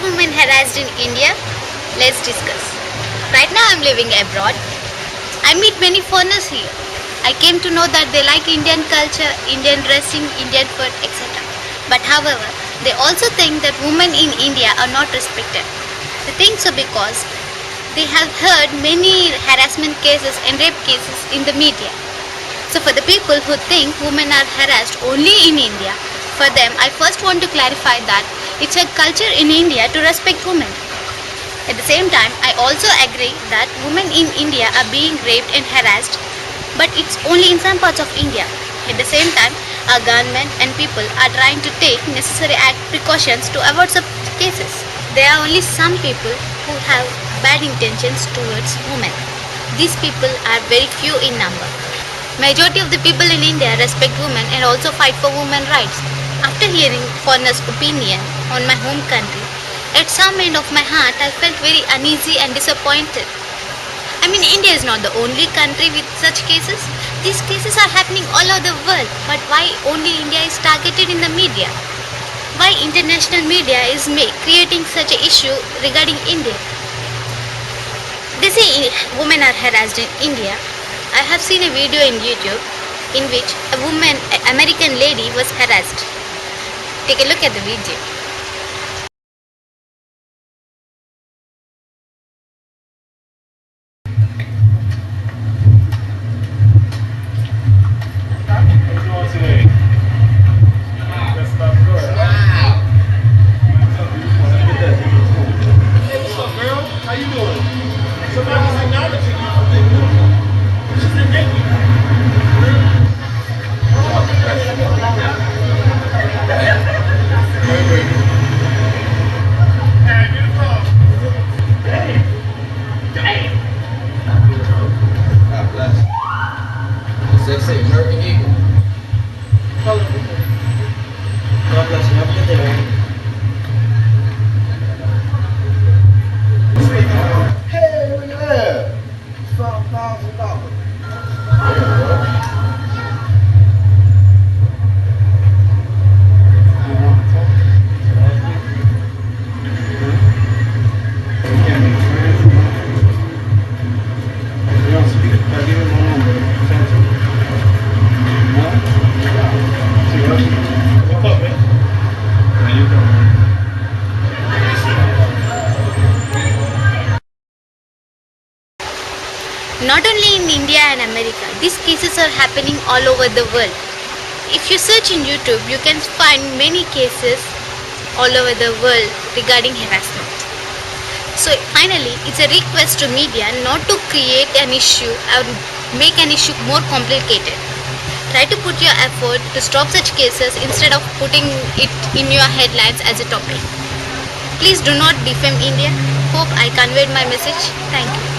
women harassed in India? Let's discuss. Right now I'm living abroad. I meet many foreigners here. I came to know that they like Indian culture, Indian dressing, Indian food, etc. But however, they also think that women in India are not respected. They think so because they have heard many harassment cases and rape cases in the media. So for the people who think women are harassed only in India, for them I first want to clarify that it's a culture in India to respect women. At the same time, I also agree that women in India are being raped and harassed, but it's only in some parts of India. At the same time, our government and people are trying to take necessary precautions to avoid such cases. There are only some people who have bad intentions towards women. These people are very few in number. Majority of the people in India respect women and also fight for women's rights. After hearing foreigners' opinion on my home country, at some end of my heart I felt very uneasy and disappointed. I mean, India is not the only country with such cases. These cases are happening all over the world, but why only India is targeted in the media? Why international media is creating such an issue regarding India? They say women are harassed in India. I have seen a video in YouTube in which a woman, an American lady, was harassed. Take a look at the video. How you doing? Somebody's acknowledging you. She's in Nikki. Hey, get a call. Hey. Hey. God bless. Sexy American Eagle. God bless you. Have a good day, man. Hey, look at that. It's $5,000. What's up, man? How you doing? Not only in India and America, these cases are happening all over the world. If you search in YouTube, you can find many cases all over the world regarding harassment. So finally, it's a request to media not to create an issue or make an issue more complicated. Try to put your effort to stop such cases instead of putting it in your headlines as a topic. Please do not defame India. Hope I conveyed my message. Thank you.